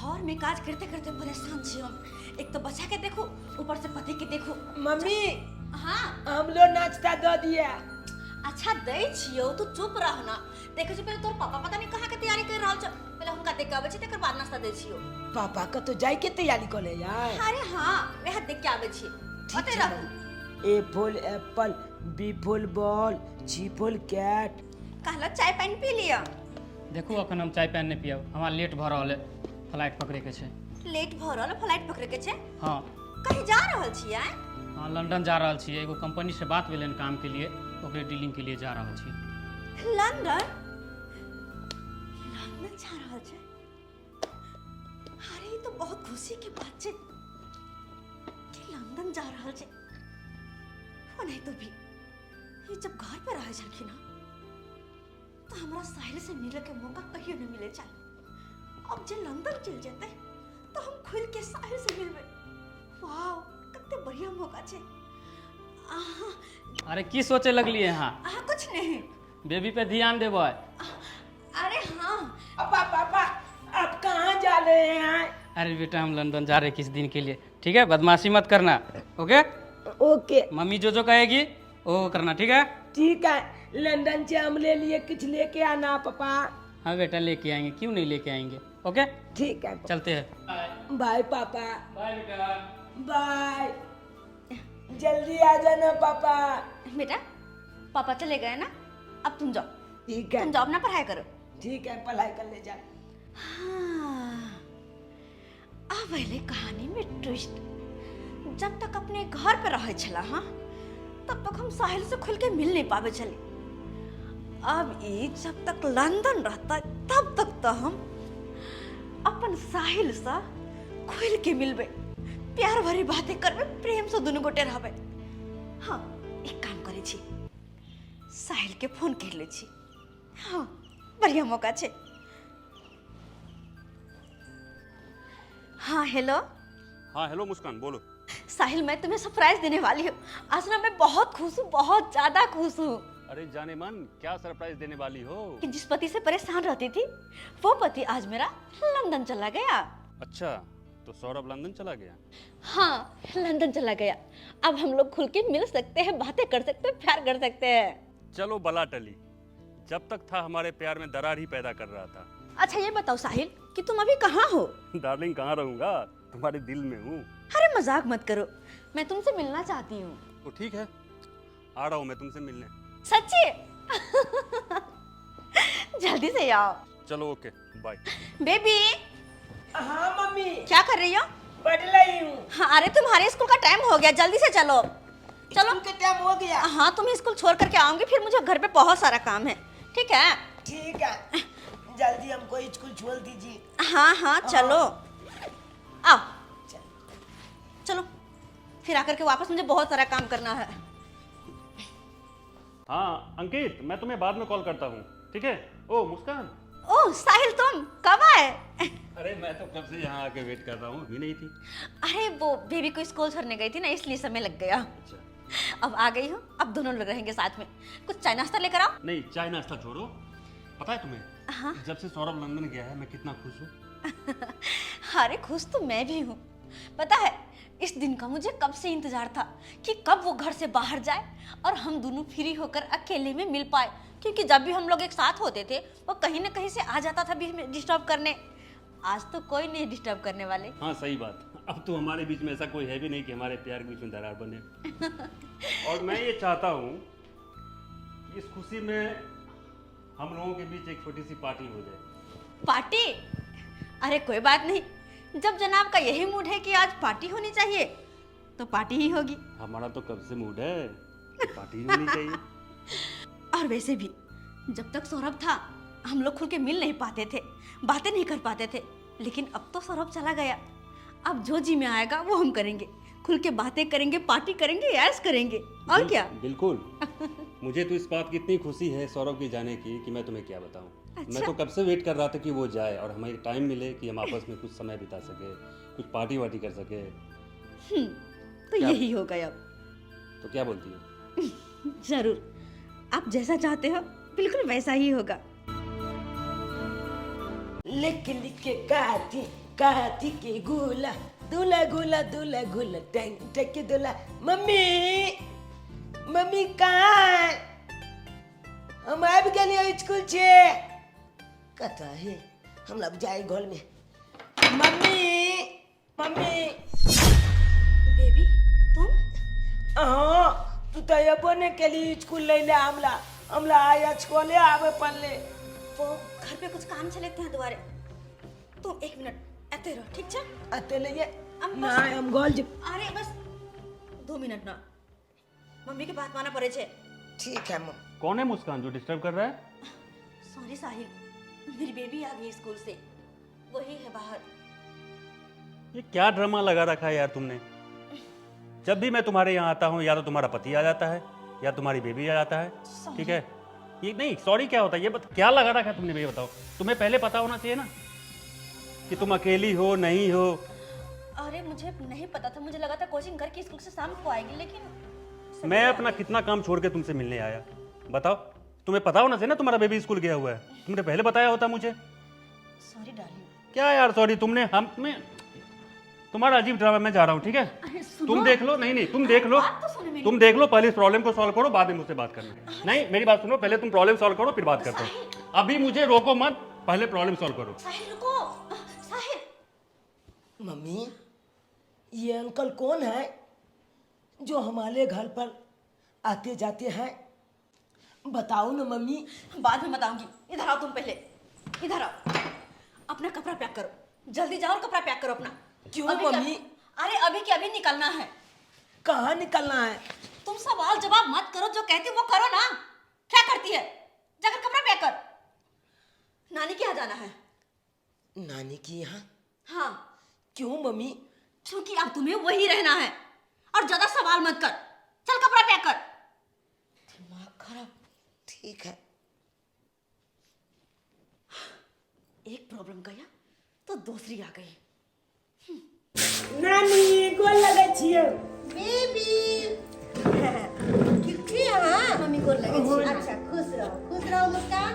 घर में काज करते करते परेशान छी हम। एक तो बच्चा के देखो, ऊपर से पति के देखो। मम्मी हाँ हम लोग नाश्ता दे दिया। अच्छा दै छियो, तू चुप रह ना। देखो छी पहले तोर पापा पता नहीं कहाँ के तैयारी कर रहल छ, पहले हुनका देख के आबै छी तकर बाद नाश्ता दै छियो। पापा का तो जाए के तैयारी कर ले यार। अरे हाँ वह देख के आबै छी। ओते रह। A for apple, B for ball, C for cat. कहला चाय पानी पी लिया। देखू अखन हम चाय पानी नहीं पियब, हमरा लेट भऽ रहल है, फ्लाइट पकड़े के छै। लेट भ रहल, फ्लाइट पकड़े के छै। हाँ कहीं जा रहल छी आय? हाँ लंदन जा रहल छी, एगो कंपनी से बात भेलन काम के लिए, ओकरे डीलिंग के लिए जा रहल छी। लंदन? लंदन जा रहल छै? अरे ये तो बहुत खुशी की बात छै कि लंदन जा रहल छै। वो नहीं तो भी ये जब घर पे रहे छलखिन ना तो हमरा साहिल से मिले के मौका कहियो नहीं मिले चल। अब जे लंदन चल जेते तो हम खुल के साहिल से मिलबे। वाह कितने बढ़िया मौका छै। अरे की सोचे लगलिए यहाँ? कुछ नहीं, बेबी पे ध्यान देबो। अरे हाँ। पापा पापा आप कहाँ जा रहे हैं? अरे बेटा हम लंदन जा रहे हैं किस दिन के लिए, ठीक है? बदमाशी मत करना, ओके? ओके मम्मी जो कहेगी वो करना, ठीक है? ठीक है। लंदन से हमरे लिए कुछ लेके आना पापा। हाँ बेटा लेके आएंगे, क्यों नहीं लेके आएंगे, ओके? ठीक है चलते हैं। बाय पापा। बाय बेटा। बाय। जल्दी आ जाना पापा। बेटा पापा चले गए ना, अब तुम जाओ। ठीक है तुम जाओ अपना पढ़ाई करो। ठीक है पढ़ाई कर ले जा। हाँ, अब पहले कहानी में ट्विस्ट। जब तक अपने घर पे रहे छला हाँ तब तक हम साहिल से खुल के मिल नहीं पावे चले। अब ये जब तक लंदन रहता तब तक तो हम अपन साहिल से खुल के मिलबे, प्यार भरी बातें करबे, प्रेम से दोनों गोटे रहबे। हाँ एक काम करे छी, साहिल के फोन कर ले छी। हाँ बढ़िया मौका छे। हाँ हेलो। हाँ हेलो मुस्कान बोलो। साहिल मैं तुम्हें सरप्राइज देने वाली हूँ। आज ना मैं बहुत खुश हूँ, बहुत ज्यादा खुश हूँ। अरे जाने मन क्या सरप्राइज देने वाली हो? कि जिस पति से परेशान रहती थी वो पति आज मेरा लंदन चला गया। अच्छा तो सौरभ लंदन चला गया? हाँ लंदन चला गया। अब हम लोग खुल के मिल सकते हैं, बातें कर सकते हैं, प्यार कर सकते हैं। चलो बला टली, जब तक था हमारे प्यार में दरार ही पैदा कर रहा था। अच्छा ये बताओ साहिल कि तुम अभी कहाँ हो? डार्लिंग कहाँ रहूंगा, तुम्हारे दिल में हूँ। अरे मजाक मत करो, मैं तुमसे मिलना चाहती हूँ। तो ठीक है आ रहा हूँ मैं तुमसे मिलने। सच्ची? जल्दी से आओ। चलो ओके बाय। बेबी हाँ मम्मी क्या कर रही हो? पढ़ रही हूँ। हाँ अरे तुम्हारे स्कूल का टाइम हो गया, जल्दी से चलो। चलो स्कूल का टाइम हो गया। हाँ तुम स्कूल छोड़ करके आओगे, फिर मुझे घर पे बहुत सारा काम है। ठीक है? ठीक है जल्दी हमको स्कूल छोड़ दीजिए। हाँ हाँ चलो आओ। चलो फिर आकर के वापस मुझे बहुत सारा काम करना है। हाँ अंकित मैं तुम्हें बाद में कॉल करता हूँ, ठीक है? ओ मुस्कान। ओह साहिल तुम कब आए? अरे मैं तो कब से यहाँ आके वेट कर रहा हूँ, अभी नहीं थी। अरे वो बेबी को स्कूल छोड़ने गई थी ना, इसलिए समय लग गया। अच्छा अब आ गई हूँ, अब दोनों लोग रहेंगे साथ में। कुछ चाय नाश्ता लेकर आओ। नहीं चाय नाश्ता छोड़ो, पता है तुम्हें हाँ जब से सौरभ लंदन गया है मैं कितना खुश हूँ। अरे खुश तो मैं भी हूँ। पता है इस दिन का मुझे कब से इंतजार था कि कब वो घर से बाहर जाए और हम दोनों फ्री होकर अकेले में मिल पाए, क्योंकि जब भी हम लोग एक साथ होते थे वो कहीं ना कहीं से आ जाता था बीच में डिस्टर्ब करने। आज तो कोई नहीं डिस्टर्ब करने वाले। हाँ सही बात, अब तो हमारे बीच में ऐसा कोई है भी नहीं कि हमारे प्यार के बीच में दरार बने। और मैं ये चाहता हूँ कि इस खुशी में हम लोगों के बीच एक छोटी सी पार्टी हो जाए। पार्टी? अरे कोई बात नहीं, जब जनाब का यही मूड है कि आज पार्टी होनी चाहिए तो पार्टी ही होगी। हमारा तो कब से मूड है कि पार्टी ही होनी चाहिए। और वैसे भी जब तक सौरभ था हम लोग खुल के मिल नहीं पाते थे, बातें नहीं कर पाते थे, लेकिन अब तो सौरभ चला गया। अब जो जी में आएगा वो हम करेंगे, खुल के बातें करेंगे, पार्टी करेंगे, ऐश करेंगे। और क्या? बिल्कुल। मुझे तो इस बात की इतनी खुशी है सौरभ की जाने की कि मैं तुम्हें क्या बताऊं। अच्छा? मैं तो कब से वेट कर रहा था कि वो जाए और हमें टाइम मिले कि हम आपस में कुछ समय बिता सके, कुछ पार्टी वार्टी कर सके। तो क्या? यही होगा अब। तो क्या बोलती हो? जरूर, आप जैसा चाहते हो बिल्कुल वैसा ही होगा। लिख लिख के कहती काथी के गुला दूल्हा गुला दूल्हा गुला टैंक टैंक के दूल्हा। मम्मी मम्मी कहाँ? हम आबि गेलियै स्कूल से। कतऽ है? हम लोग जाए घर में। Mummy mummy. बेबी तुम? हाँ तू तो अबो नहीं केली स्कूल ले हमला आया स्कूले आवे पड़ले। वो घर पे कुछ काम चले थे दोबारे। तुम 1 मिनट आते रहो, ठीक है? आते लिए हम ना बस- हम गोल जी। अरे बस 2 मिनट ना, मम्मी के बात माना पड़े छे। ठीक है मम्मी। कौन है मुस्कान जो डिस्टर्ब कर रहा है? सॉरी साहिल, मेरी बेबी आ गई स्कूल से, वही है बाहर। ये क्या ड्रामा लगा रखा है यार तुमने? जब भी मैं तुम्हारे यहाँ आता हूँ या तो तुम्हारा पति आ जाता है या तुम्हारी बेबी आ जाता है, ठीक है? ये नहीं, सॉरी क्या होता है? ये क्या लगा रखा है तुमने, ये बताओ। तुम्हें पहले पता होना चाहिए ना कि तुम अकेली हो नहीं हो। अरे मुझे नहीं पता था, मुझे लगा था कोचिंग घर की स्कूल से शाम को आएगी, लेकिन मैं अपना कितना काम छोड़ के तुमसे मिलने आया, बताओ। तुम्हें पता होना चाहिए ना तुम्हारा बेबी स्कूल गया हुआ है। तुमने पहले बताया होता मुझे। Sorry darling. क्या यार सॉरी? तुमने तुम्हारा अजीब ड्रामा। मैं जा रहा हूँ, ठीक है? अरे सुनो, तुम देख लो। नहीं तुम देख लो, बात तो सुनो मेरी। तुम देख लो। पहले इस प्रॉब्लम को सॉल्व करो, बाद में मुझसे बात करना। नहीं मेरी बात सुनो, पहले तुम प्रॉब्लम सॉल्व करो फिर बात करते हो। अभी मुझे रोको मत, पहले प्रॉब्लम सॉल्व करो। साहिल रुको, साहिल। मम्मी ये अंकल कौन है जो हमारे घर पर आते जाते हैं? बताओ ना मम्मी। बाद में बताऊंगी, इधर आओ तुम पहले, इधर आओ। अपना कपड़ा पैक करो, जल्दी जाओ और कपड़ा पैक करो अपना। क्यों अभी के मम्मी? अरे अभी के अभी निकलना है। कहाँ निकलना है? तुम सवाल जवाब मत करो, जो कहती वो करो ना। क्या करती है? जाकर कपड़ा पैक कर। नानी के यहाँ जाना है। नानी की यहाँ? हाँ, क्यों मम्मी? क्योंकि अब तुम्हें वही रहना है और ज्यादा सवाल मत कर। चल कपड़ा पैक कर। दिमाग खराब। ठीक है। एक प्रॉब्लम गया तो दूसरी आ गई। नानी गोल लगे छियो। बेबी कितनी हाँ मम्मी को लगे। अच्छा खुश रहो मुस्कान।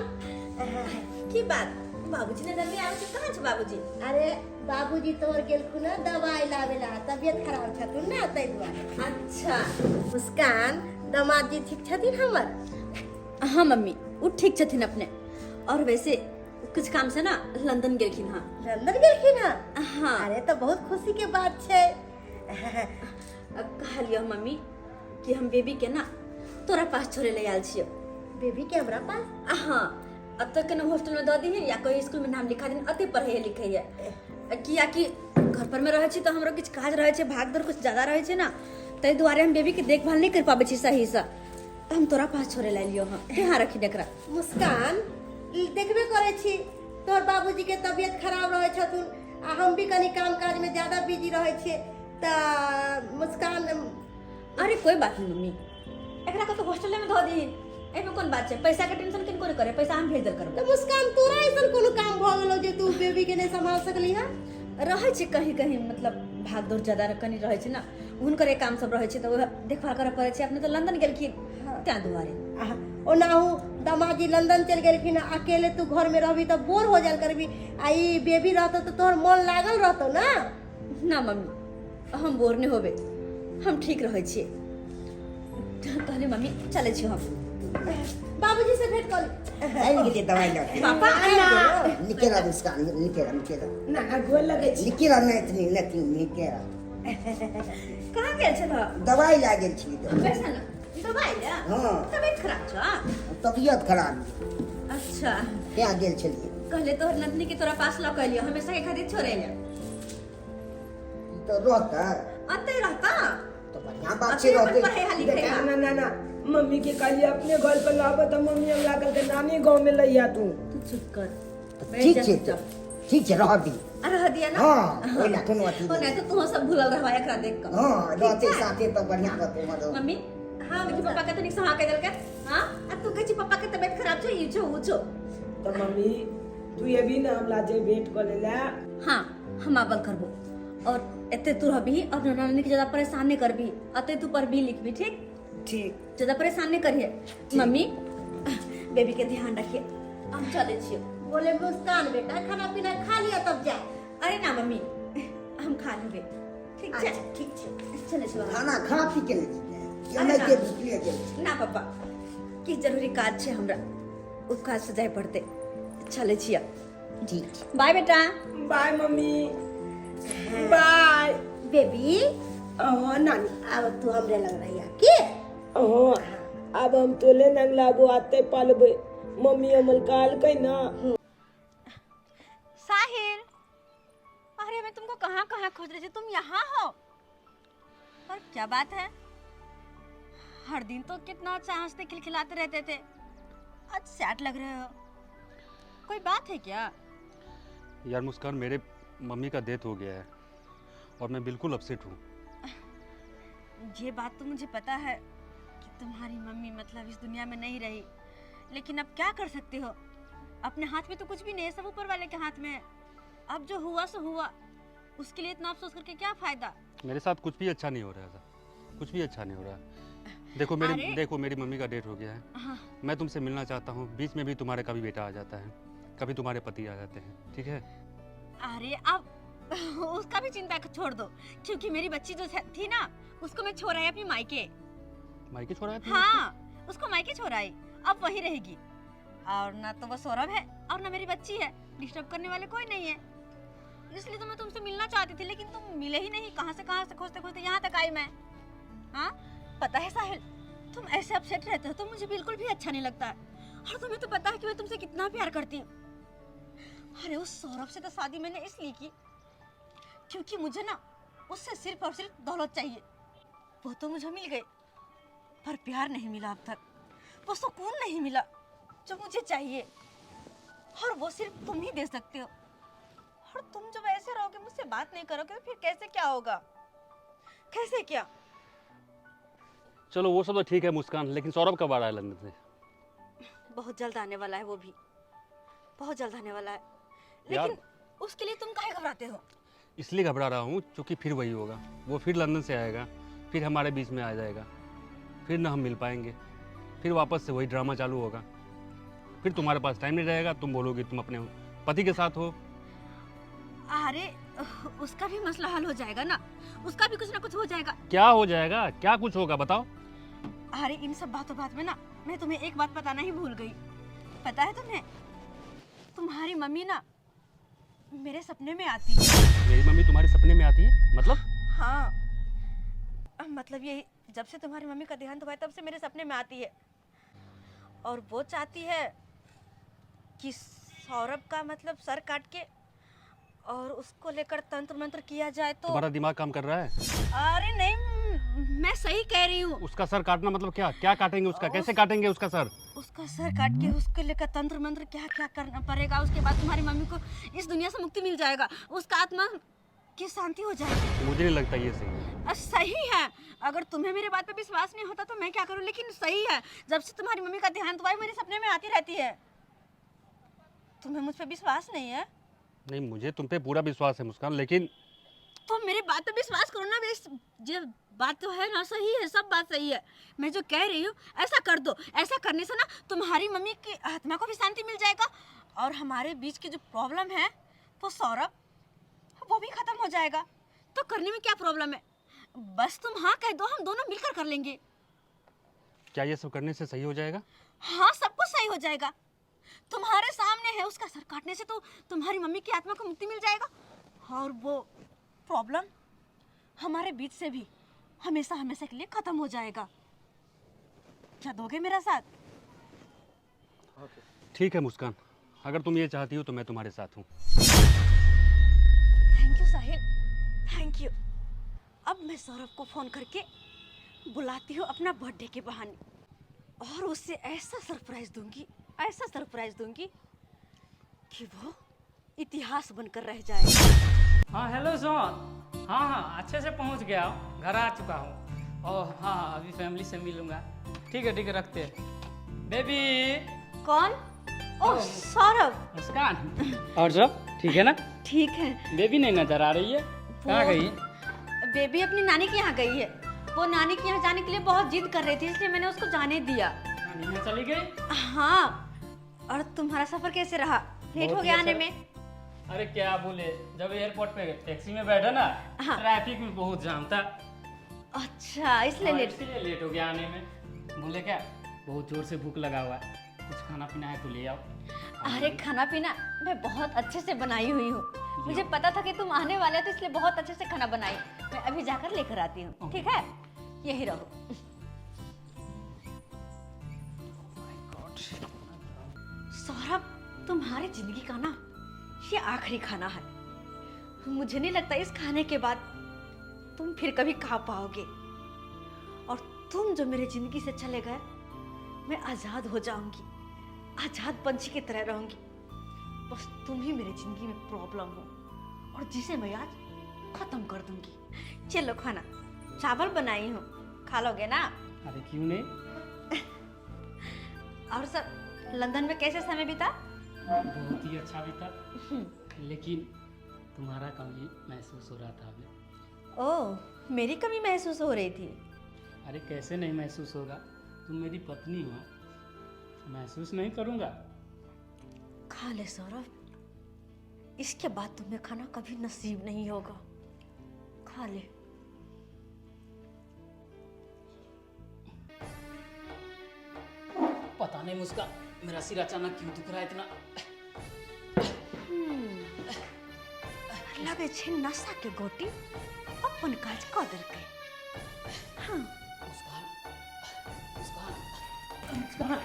की बात? बाबूजी ने जल्दी आवे छी। कहाँ छ बाबूजी? अरे बाबूजी तोर गेलखुन ना दवाई लावेला, तबियत खराब छथुन ना तै दुआरे। अच्छा। मुस्कान दामाद जी ठीक छथिन हमर? हाँ मम्मी, वो ठीक छथिन अपने। और वैसे कुछ काम से ना लंदन गेलखिन। हाँ लंदन गेलखिन हाँ? हाँ। अरे तो बहुत खुशी के बात छै। कहलियो मम्मी कि हम बेबी के ना तोरा पास छोड़े ले आयल छियो। बेबी के हमरा पास? हाँ, अब तक के हॉस्टल में दे दी या कोई स्कूल में नाम लिखा दिन अते पढ़े लिखे है। किया कि घर पर में रहे छी तो हमरो कुछ काज रहे छे, भाग दौड़ कुछ ज्यादा रहे छे ना, तै दुआरे हम बेबी के देखभाल नहीं कर पाबे छी सही से। हम तोरा पास छोड़े ले लियो। हम यहाँ रखी देखरा। मुस्कान देखबे करे छी तोर बाबूजी के तबियत खराब रहे छथुन आ हम भी कनी काम काज में ज्यादा बिजी रहे छे त मुस्कान। अरे कोई बात नहीं मम्मी, एकरा को तो हॉस्टल में धो दी। एमे कौन बात है? पैसा के टेंशन किनको नहीं करे, पैसा हम भेज दे करबो। तो मुस्कान तोरा ऐसा कोनो काम भ गेलो जे तू बेबी के नहीं संभाल सकली है? रहे छे कहीं कहीं, मतलब भाग दौड़ ज्यादा कनी रहे छे ना, हुनकर काम सब रहे छे तो देखभाल करे पड़े छे। अपने तो लंदन गेलखिन त्या दुआरे। ओनाहू दामाजी लंदन चल गेलखिन, अकेले तू घर में रहबी तो बोर हो जाल करबी। आई बेबी रहतो तो तोहर मन लागल रहतो ना। ना मम्मी, हम बोर नहीं होबे, हम ठीक रहे छे। कहले मम्मी चले छी हम। बाबूजी से भेंट कर। आई निके दवाई ला पापा निके ला मुस्कान निके ला ना गोल लगे छी। निके ला नहीं इतनी नहीं निके ला कहाँ गेल छे तो? दवाई ला गेल छी तो कैसा ना दवाई ले? हां तबीयत खराब छ? तबियत खराब। अच्छा। क्या गेल छलिए? कहले तोहर नंदनी के तोरा पास लऽ के लियो, हमेशा के खातिर छोड़े ले। तो रहता अते रहता तो बढ़िया बात छे रहते। पढ़े हाली देखा ना ना ना मम्मी के कहली अपने घर पर लाबो तो मम्मी हम लागल के नानी गांव में लइया तू। तू चुप कर। ठीक छे ठीक छे रह दी। रह दिया ना? हां ओला कोनो अथी ओ नहीं तो तू सब भूलल रहबा एकरा देख कर। हां रहते साथे तो बढ़िया रहते मदो। मम्मी हाँ देखी पापा के तनिक सहा के देल के। हां आ तू कह छी पापा के तबीयत खराब छ, ई छो ऊ छो। तो मम्मी तू ये भी ना हमला जे भेंट कर लेला। हाँ हम आबल करबो। और एते तू रहबी, अपना नानी के ज्यादा परेशान नहीं करबी। अते तू पर भी लिखबी, ठीक? ठीक। ज्यादा परेशान नहीं करिए। मम्मी बेबी के ध्यान रखिए। हम चले छियो। बोले मुस्कान बेटा खाना पीना खा लिया तब जा। अरे ना मम्मी, हम खा लेंगे। ठीक है, अच्छा, ठीक छै। चले चलो। खाना खा पी के ले अरे के ना। पिए के ना पापा, की जरूरी काज छै हमरा, ओ काज से जाय पड़ते। चले छिया। ठीक छै। बाय बेटा। Bye mummy, bye. बेबी हाँ नानी। अब तू हमरे लग रही है की? हाँ अब हम तोले नंगलाबो आते पालबे। मम्मी अमल काल कही ना। साहिल, अरे मैं तुमको कहाँ कहाँ खोज रही थी, तुम यहाँ हो। और क्या बात है, हर दिन तो कितना अच्छा हंसते खिलखिलाते रहते थे, आज सैड लग रहे हो। कोई बात है क्या? यार मुस्कान, मेरे मम्मी का डेथ हो गया है और मैं बिल्कुल अपसेट हूँ। ये बात तो मुझे पता है कि तुम्हारी मम्मी मतलब इस दुनिया में नहीं रही, लेकिन अब क्या कर सकते हो, अपने हाथ में तो कुछ भी नहीं है, सब ऊपर वाले के हाथ में है। अब जो हुआ सो हुआ, उसके लिए इतना अफसोस करके क्या फायदा। मेरे साथ कुछ भी अच्छा नहीं हो रहा है, कुछ भी अच्छा नहीं हो रहा है। देखो मेरी मम्मी का डेथ हो गया है। हाँ। मैं तुमसे मिलना चाहता हूँ, बीच में भी तुम्हारे कभी बेटा आ जाता है, कभी तुम्हारे पति आ जाते हैं, ठीक है? अरे अब उसका भी चिंता छोड़ दो, क्योंकि मेरी बच्ची जो थी ना, उसको मैं छोड़ आई अपनी मायके। मायके छोड़ा है? हाँ, उसको मायके छोड़ आई, अब वही रहेगी। और ना तो वो सौरभ है और ना मेरी बच्ची है, डिस्टर्ब करने वाले कोई नहीं है। इसलिए तो मैं तुमसे मिलना चाहती थी, लेकिन तुम मिले ही नहीं। कहाँ से खोजते खोजते यहाँ तक आई मैं। हाँ, पता है साहिल, तुम ऐसे अपसेट रहते हो तो मुझे बिल्कुल भी अच्छा नहीं लगता है। और तुम्हें तो पता है कि मैं तुमसे कितना प्यार करती हूँ। अरे उस सौरभ से तो शादी मैंने इसलिए की क्योंकि मुझे ना उससे सिर्फ और सिर्फ दौलत चाहिए। वो तो मुझे मिल गई, पर प्यार नहीं मिला अब तक, वो सुकून नहीं मिला जो मुझे चाहिए, और वो सिर्फ तुम ही दे सकते हो। और तुम जब ऐसे रहोगे, मुझसे बात नहीं करोगे, तो फिर कैसे क्या होगा, कैसे क्या? चलो वो सब तो ठीक है मुस्कान, लेकिन सौरभ कब आ रहा है लंदन से? बहुत जल्द आने वाला है, वो भी बहुत जल्द आने वाला है। यार, लेकिन उसके लिए तुम काहे घबराते हो? इसलिए घबरा रहा हूँ क्योंकि फिर वही होगा, वो फिर लंदन से आएगा, फिर हमारे बीच में आ जाएगा, फिर ना हम मिल पाएंगे, फिर वापस से वही ड्रामा चालू होगा, फिर तुम्हारे पास टाइम नहीं रहेगा, तुम बोलोगे तुम अपने पति के साथ हो। अरे उसका भी मसला हल हो जाएगा ना, उसका भी कुछ ना कुछ हो जाएगा। क्या हो जाएगा, क्या कुछ होगा बताओ? अरे इन सब बात में ना मैं तुम्हें एक बात बताना ही भूल गई। पता है तुम्हें, तुम्हारी मम्मी ना मेरे सपने में आती है। मेरी मम्मी तुम्हारे सपने में आती है? मतलब? हाँ, मतलब ये जब से तुम्हारी मम्मी का देहांत हुआ है तब से मेरे सपने में आती है, और वो चाहती है कि सौरभ का मतलब सर काट के और उसको लेकर तंत्र मंत्र किया जाए। तो तुम्हारा दिमाग काम कर रहा है? अरे नहीं, मैं सही कह रही हूँ। उसका सर काटना मतलब क्या? क्या काटेंगे उसका? कैसे काटेंगे उसका सर? उसका सर काट के उसको लेकर तंत्र मंत्र क्या क्या करना पड़ेगा। उसके बाद तुम्हारी मम्मी को इस दुनिया से मुक्ति मिल जाएगा, उसका आत्मा की शांति हो जाएगी। मुझे नहीं लगता ये सही है। सही है, अगर तुम्हें मेरे बात पे विश्वास नहीं होता तो मैं क्या करूं, लेकिन सही है। जब से तुम्हारी मम्मी का देहांत हुआ है मेरे सपने में आती रहती है। तुम्हें मुझ पे विश्वास नहीं है? नहीं, मुझे तुम पे पूरा विश्वास है मुस्कान, लेकिन तुम मेरी बात पे विश्वास करो ना। जो बात तो है ना सही है, सब बात सही है। मैं जो कह रही हूँ ऐसा कर दो। ऐसा करने से ना तुम्हारी मम्मी की आत्मा को भी शांति मिल जाएगा, और हमारे बीच की जो प्रॉब्लम है वो सौरभ, वो भी खत्म हो जाएगा। तो करने में क्या प्रॉब्लम है, बस तुम हाँ कह दो, हम दोनों मिलकर कर लेंगे। क्या ये सब करने से सही हो जाएगा? हाँ, सब कुछ सही हो जाएगा। तुम्हारे सामने है, उसका सर काटने से तो तुम्हारी मम्मी की आत्मा को मुक्ति मिल जाएगा, और वो प्रॉब्लम हमारे बीच से भी हमेशा हमेशा के लिए खत्म हो जाएगा। क्या दोगे मेरा साथ? ठीक है मुस्कान, अगर तुम ये चाहती हो तो मैं तुम्हारे साथ हूँ। Thank you Sahil, thank you. अब मैं सौरभ को फोन करके बुलाती हूँ अपना बर्थडे के बहाने, और उससे ऐसा सरप्राइज दूंगी कि वो इतिहास बनकर रह जाएगा। हाँ हेलो सोन। हाँ अच्छे से पहुंच गया हूँ, घर आ चुका हूँ। ओह हाँ, अभी फैमिली से मिलूंगा। ठीक है रखते हैं। बेबी। कौन? ओह सौरभ। मुस्कान। और सब ठीक है ना? ठीक है। बेबी नहीं नजर आ रही है, कहाँ गई? बेबी अपनी नानी के यहाँ गई है। वो नानी के यहाँ जाने के लिए बहुत जिद कर रही थी, इसलिए मैंने उसको जाने दिया। नानी में चली गई? हाँ। और तुम्हारा सफर कैसे रहा? लेट हो गया आने में? अरे क्या बोले, जब एयरपोर्ट पे टैक्सी में बैठा ना, हाँ। ट्रैफिक में बहुत जाम था। अच्छा इसलिए हाँ, लेट। इसलिए लेट हो गया आने में। बोले क्या, बहुत जोर से भूख लगा हुआ है, कुछ खाना पीना है तो ले आओ। अरे खाना पीना मैं बहुत अच्छे से बनाई हुई हूँ। मुझे पता था कि तुम आने वाले हो तो इसलिए बहुत अच्छे से खाना बनाई। मैं अभी जाकर लेकर आती हूँ, ठीक है? यही रहो। सौरभ, तुम्हारी जिंदगी का ना ये आखिरी खाना है। मुझे नहीं लगता इस खाने के बाद तुम फिर कभी खा पाओगे। और तुम जो मेरी जिंदगी से चले गए, मैं आजाद हो जाऊंगी, आजाद पंछी की तरह रहूंगी। बस तुम ही मेरी जिंदगी में प्रॉब्लम हो, और जिसे मैं आज खत्म कर दूंगी। चलो खाना, चावल बनाई हूँ, खा लोगे ना? अरे क्यों नहीं। और सब लंदन में कैसे समय बीता? बहुत ही अच्छा भी था, लेकिन तुम्हारा कमी महसूस हो रहा था हमें। ओह, मेरी कमी महसूस हो रही थी? अरे कैसे नहीं महसूस होगा, तुम मेरी पत्नी हो, महसूस नहीं करूँगा। खा ले सौरभ, इसके बाद तुम्हें खाना कभी नसीब नहीं होगा। खा ले। पता नहीं मुस्कान, मेरा सिर अचानक क्यों दुख रहा है इतना। लगे छे नशा के गोटी अपन काज कदर के। हाँ। मुस्कान, मुस्कान, मुस्कान।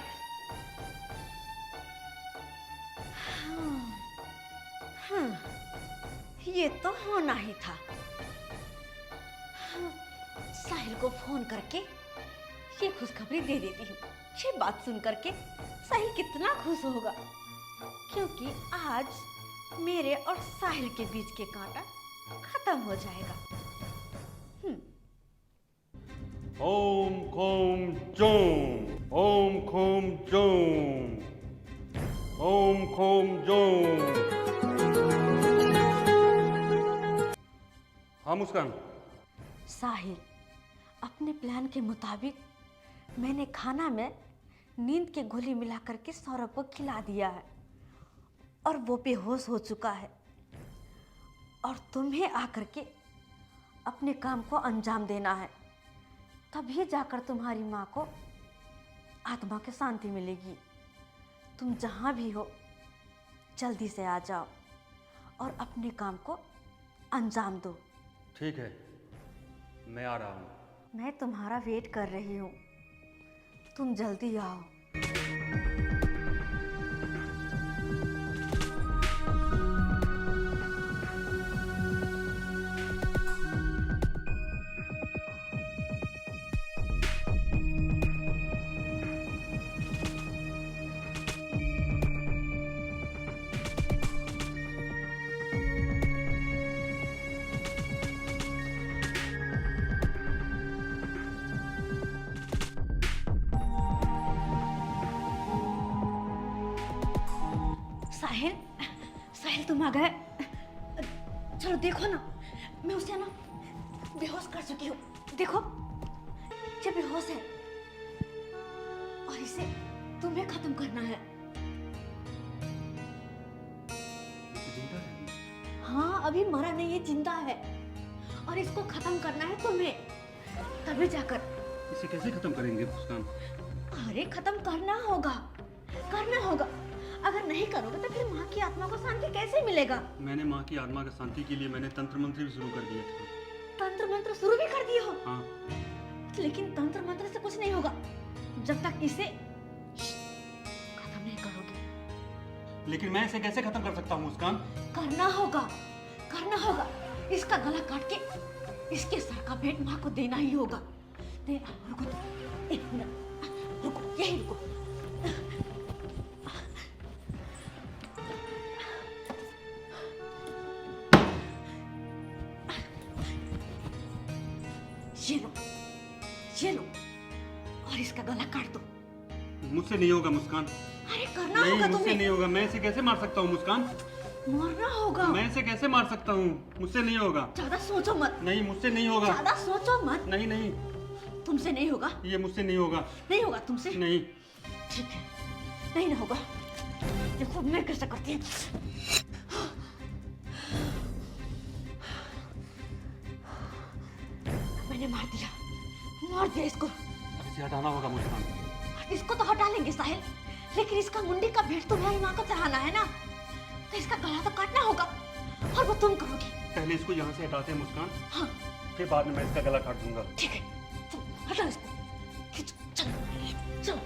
ये तो होना ही था। हाँ, साहिल को फोन करके ये खुशखबरी दे देती हूँ। ये बात सुन करके साहिल कितना खुश होगा, क्योंकि आज मेरे और साहिल के बीच के कांटा खत्म हो जाएगा। ओम खोम जोम, ओम खोम जोम, ओम खोम जोम। हाँ मुस्कान। साहिल, अपने प्लान के मुताबिक मैंने खाना में नींद की गोली मिला करके सौरभ को खिला दिया है, और वो बेहोश हो चुका है। और तुम्हें आकर के अपने काम को अंजाम देना है, तभी जाकर तुम्हारी माँ को आत्मा की शांति मिलेगी। तुम जहाँ भी हो जल्दी से आ जाओ और अपने काम को अंजाम दो। ठीक है, मैं आ रहा हूँ। मैं तुम्हारा वेट कर रही हूँ, तुम जल्दी आओ। साहिल, साहिल तुम आ गए। चलो देखो ना, मैं उसे ना बेहोश कर चुकी हूँ। देखो, ये बेहोश है और इसे तुम्हें खत्म करना है। जिंदा है? हाँ, अभी मरा नहीं, ये जिंदा है और इसको खत्म करना है तुम्हें, तभी जाकर। इसे कैसे खत्म करेंगे मुस्कान? अरे खत्म करना होगा, करना होगा। अगर नहीं करोगे तो फिर माँ की आत्मा को शांति कैसे मिलेगा? मैंने माँ की आत्मा की शांति के लिए मैंने तंत्र मंत्र भी शुरू कर दिया था। तंत्र मंत्र शुरू भी कर दिए हो? हाँ। लेकिन तंत्र मंत्र से कुछ नहीं होगा जब तक इसे खत्म नहीं करोगे। लेकिन मैं इसे कैसे खत्म कर सकता हूँ मुस्कान? करना होगा, करना होगा। इसका गला काट के इसके सर का भेंट माँ को देना ही होगा। रुको तो, एक मिनट, रुको, यही रुको। ये लो, ये लो, और इसका गला काट दो। मुझसे नहीं होगा मुस्कान। अरे करना नहीं, होगा मुझसे तुम्हें। नहीं होगा। मैं इसे कैसे मार सकता हूँ मुस्कान? मरना होगा। मैं इसे कैसे मार सकता हूँ? मुझसे नहीं होगा। ज्यादा सोचो मत। नहीं, मुझसे नहीं होगा। ज्यादा सोचो मत। नहीं नहीं, तुमसे नहीं होगा। ये मुझसे नहीं होगा। नहीं होगा तुमसे। नहीं। ठीक है, नहीं ना होगा। देखो मैं कैसे करती हूँ। मैंने मार दिया इसको। अब इसे हटाना होगा मुस्कान। इसको तो हटा लेंगे साहिल, लेकिन इसका मुंडी का भेंट तुम्हारी माँ को चढ़ाना है ना, तो इसका गला तो काटना होगा और वो तुम करोगी। पहले इसको यहाँ से हटाते हैं मुस्कान, हाँ फिर बाद में मैं इसका गला काट दूंगा। ठीक है, चलो हटाओ इसको, खींचो, चलो चलो।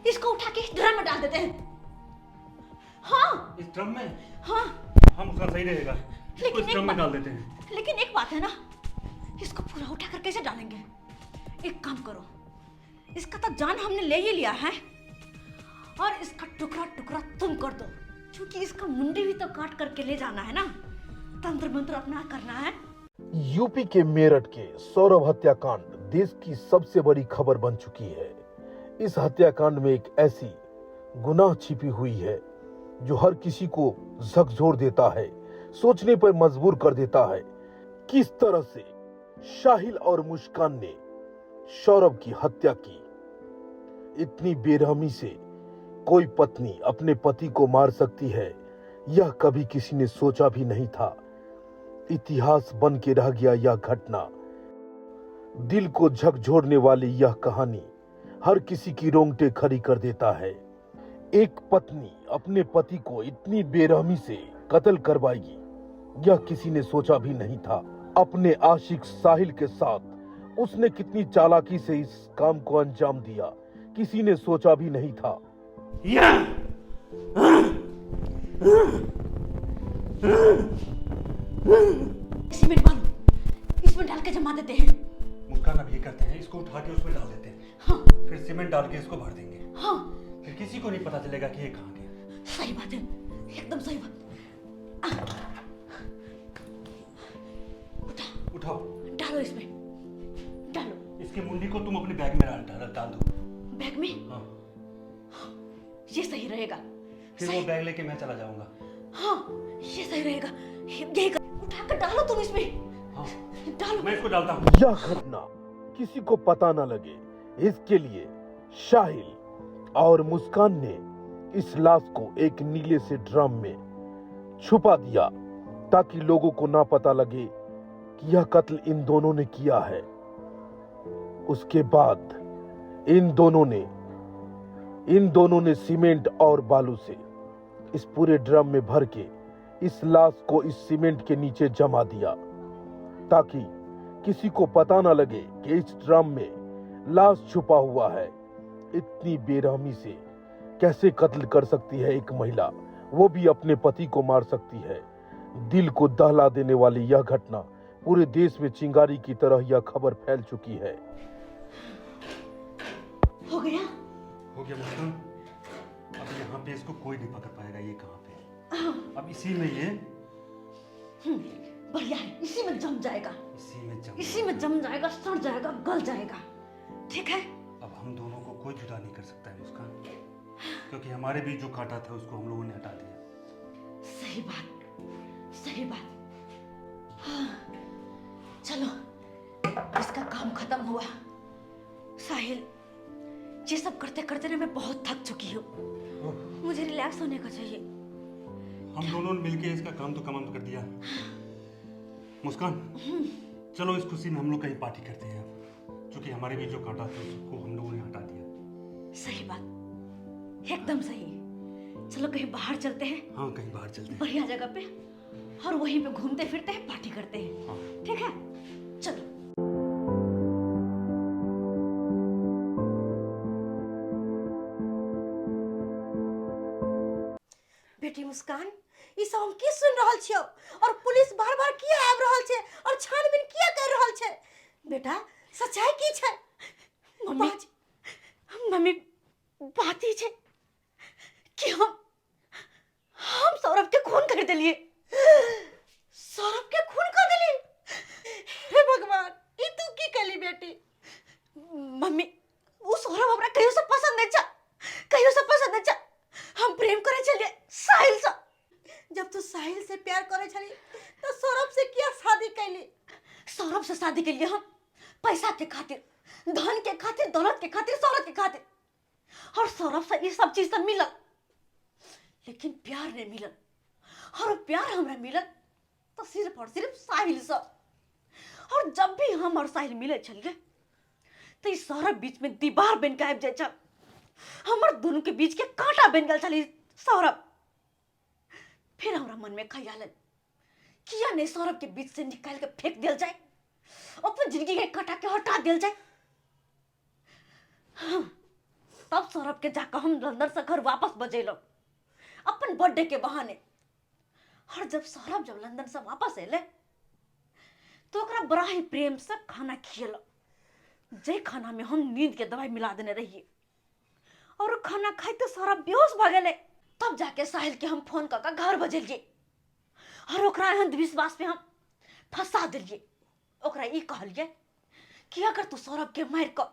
इसको उठा के इस ड्रम में डाल देते हैं। हाँ इस ड्रम में? हाँ हम उसका सही रहेगा, इसको इस ड्रम में डाल देते हैं। लेकिन एक बात है ना, इसको पूरा उठा कर कैसे डालेंगे? एक काम करो, इसका तो जान हमने ले ही लिया है और इसका टुकड़ा टुकड़ा तुम कर दो, क्योंकि इसका मुंडी भी तो काट करके ले जाना है ना, तंत्र मंत्र अपना करना है। यूपी के मेरठ के सौरभ हत्याकांड देश की सबसे बड़ी खबर बन चुकी है। इस हत्याकांड में एक ऐसी गुनाह छिपी हुई है जो हर किसी को झकझोर देता है, सोचने पर मजबूर कर देता है। किस तरह से साहिल और मुस्कान ने सौरभ की हत्या की। इतनी बेरहमी से कोई पत्नी अपने पति को मार सकती है, यह कभी किसी ने सोचा भी नहीं था। इतिहास बन के रह गया यह घटना। दिल को झकझोरने वाली यह कहानी हर किसी की रोंगटे खड़ी कर देता है। एक पत्नी अपने पति को इतनी बेरहमी से कत्ल करवाएगी, यह किसी ने सोचा भी नहीं था। अपने आशिक साहिल के साथ उसने कितनी चालाकी से इस काम को अंजाम दिया, किसी ने सोचा भी नहीं था। सीमेंट बालू इसमें डाल के जमा देते हैं। मुस्कान अब ये करते हैं, इसको उठा के उसमें डाल देते हैं। हाँ फिर सीमेंट डाल के इसको भर देंगे। हाँ फिर किसी को नहीं पता चलेगा कि ये कहाँ गया। सही बात है, एकदम सही बात। उठाओ, डालो इसमें, डालो। इसकी मुंडी को तुम अपने बैग में डाल दो। बैग में? हाँ। ये सही रहेगा। फिर वो बैग लेके मैं चला जाऊंगा। हाँ ये सही रहेगा, यही कर। उठाकर डालो तुम इसमें। हाँ डालो। मैं इसको डालता हूँ। यह घटना किसी को पता न लगे, इसके लिए साहिल और मुस्कान ने इस लाश को एक नीले से ड्रम में छुपा दिया ताकि लोगों को ना पता लगे कि यह कत्ल इन दोनों ने किया है। उसके बाद इन दोनों ने सीमेंट और बालू से इस पूरे ड्रम में भर के इस लाश को इस सीमेंट के नीचे जमा दिया ताकि किसी को पता ना लगे कि इस ड्रम में लाश छुपा हुआ है। इतनी बेरहमी से कैसे कत्ल कर सकती है एक महिला, वो भी अपने पति को मार सकती है। दिल को दहला देने वाली यह घटना पूरे देश में चिंगारी की तरह यह खबर फैल चुकी है। हो गया? हो गया मुस्कान। अब यहाँ पे इसको कोई नहीं पकड़ पाएगा ये कहाँ पे है। अब इसी में ये बढ़िया है, इसी में जम जाएगा, इसी में जम जाएगा, सड़ जाएगा, गल जाएगा। ठीक है? अब हम दोनों को कोई जुदा नहीं कर सकता है मुस्कान, क्योंकि हमारे बीच जो कांटा था उसको हम लोगों ने हटा दिया। सही बात, सही बात। हाँ, चलो इसका काम खत्म हुआ। साहिल, ये सब करते करते ना मैं बहुत थक चुकी हूँ, मुझे रिलैक्स होने का चाहिए। हम दोनों ने मिलके इसका काम तो कमाल कर दिया। मुस्कान, चलो इस खुशी में हम लोग कहीं पार्टी करते हैं, क्योंकि हमारे बीच जो कांटा था उसको हम लोगों ने हटा दिया। सही बात, एकदम सही। चलो कहीं बाहर चलते हैं। हाँ कहीं बाहर चलते हैं, बढ़िया जगह पे, और वहीं पे घूमते फिरते हैं, पार्टी करते हैं। हाँ। ठीक है, चलो। बेटी मुस्कान, ई सब हम की सुन रहल छियो और पुलिस बार-बार किया आब रहल छै और छानबीन किया कर रहल छै? बेटा सच्चाई की छै? मम्मी, मम्मी बात ही छै कि हम सौरभ के खून कर दिलिए, सौरभ के खून कर दिली। हे भगवान, ई तू की कली बेटी? मम्मी, वो सौरभ हमरा कहियो से पसंद नहीं छा, कहियो से पसंद नहीं छा। हम प्रेम करे चलिए साहिल से। जब तू साहिल से प्यार करे छली तो सौरभ से किया शादी कैली? सौरभ से शादी के लिए हम पैसा के खातिर, धन के खातिर, दौलत के खातिर, शोहरत के खातिर, और सौरभ से ये सब चीज तो मिलल, लेकिन प्यार नहीं मिलल। और प्यार हमरा मिलल तो सिर्फ और सिर्फ साहिल से। और जब भी हम और साहिल मिले चलिए तो इस सौरभ बीच में दीवार बन के आबि जाए छल। हमर दोनों के बीच के कांटा बन गल छल सौरभ। फिर हमरा मन में ख्याल आयल, किया नहीं सौरभ के बीच से निकाल के फेंक दिया जाए, अपन जिंदगी के कांटा के हटा दिया जाए। तब सौरभ के जाकर हम लंदन से घर वापस बजेलो अपन बर्थडे के बहाने। और जब सौरभ जब लंदन से वापस एले तो ओकरा बड़ा ही प्रेम से खाना खियलो, जे खाना में हम नींद के दवाई मिला देने रहिए। और वो खाना खाते सौरभ बेहोश भ गेले। तब जाके साहिल के हम फोन करके घर बजेलिए और ओकरा अंधविश्वास पे हम फंसा दिलिए। ओकरा ई कहलिए कि अगर तू सौरभ के मार क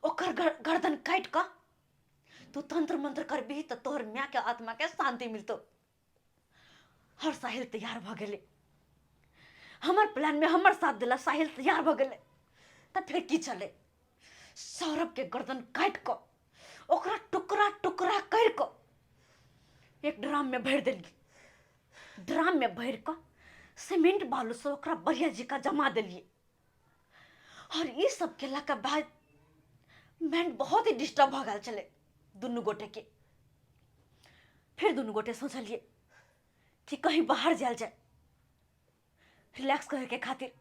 ओकर गर्दन काट क तू तंत्र मंत्र करबी तो तोहर माँ के आत्मा के शांति मिलतो। और साहिल तैयार भ गेले, हमर प्लान में हमर साथ दिला। साहिल तैयार भ गेले तब फिर की चले, सौरभ के गर्दन काट क ओकरा टुकड़ा टुकड़ा कर क एक ड्राम में भर दिलिए। ड्राम में भर क सीमेंट बालू से ओकरा बढ़िया जिका जमा दिलिए। और ये सब केला के बाद मैंड बहुत ही डिस्टर्ब हो गल चले दुनू गोटे के। फिर दुनू गोटे सोचलिए कि कहीं बाहर जाल जाए, रिलैक्स करे के खातिर,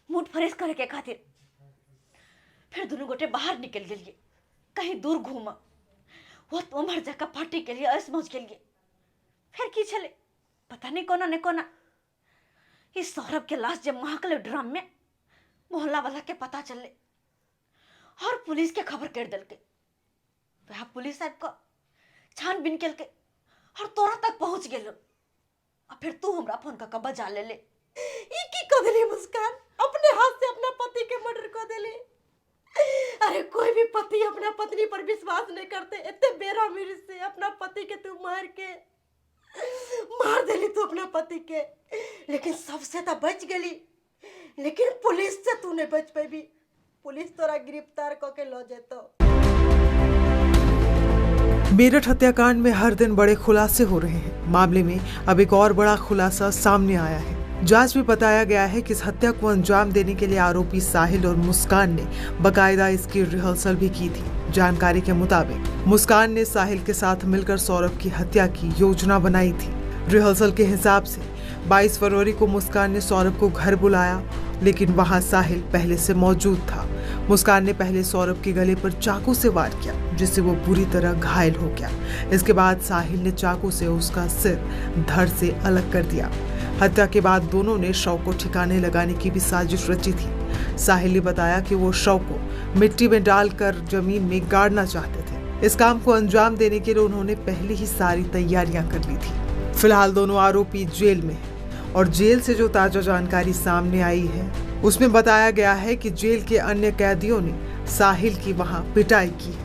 मूड फ्रेश करे के खातिर। फिर दोनों गोटे बाहर निकल गए, कहीं दूर घूम, वो तो उमर जगह पार्टी के लिए ऐस मौज के लिए। फिर की चले पता नहीं कोना ने कोना इस सौरभ के लाश जब महकले ड्राम में, मोहल्ला वाला के पता चले और पुलिस के खबर कर दिल के। वह पुलिस साहब को छानबीन के और तोरा तक पहुंच गए। और फिर तू हमरा फोन का बजा ले ले। ई की कर देली मुस्कान? अपने हाथ से अपना पति के मर्डर कर देली। अरे कोई भी पति अपना पत्नी पर विश्वास नहीं करते। इतने बेरहमी से अपना पति के तू मार देली तू अपना पति के। लेकिन सबसे तो बच गली, लेकिन पुलिस से तू नहीं बच पाई। पुलिस तोरा गिरफ्तार करके लो जेतो। मेरठ हत्याकांड में हर दिन बड़े खुलासे हो रहे हैं। मामले में अब एक और बड़ा खुलासा सामने आया है। जांच में बताया गया है कि इस हत्या को अंजाम देने के लिए आरोपी साहिल और मुस्कान ने बकायदा इसकी रिहर्सल भी की थी। जानकारी के मुताबिक मुस्कान ने साहिल के साथ मिलकर सौरभ की हत्या की योजना बनाई थी। रिहर्सल के हिसाब से 22 फरवरी को मुस्कान ने सौरभ को घर बुलाया, लेकिन वहां साहिल पहले से मौजूद था। मुस्कान ने पहले सौरभ के गले पर चाकू से वार किया, जिससे वो बुरी तरह घायल हो गया। इसके बाद साहिल ने चाकू से उसका सिर धड़ से अलग कर दिया। हत्या के बाद दोनों ने शव को ठिकाने लगाने की भी साजिश रची थी। साहिल ने बताया कि वो शव को मिट्टी में डालकर जमीन में गाड़ना चाहते थे। इस काम को अंजाम देने के लिए उन्होंने पहले ही सारी तैयारियां कर ली थी। फिलहाल दोनों आरोपी जेल में हैं और जेल से जो ताजा जानकारी सामने आई है उसमें बताया गया है कि जेल के अन्य कैदियों ने साहिल की वहां पिटाई की है।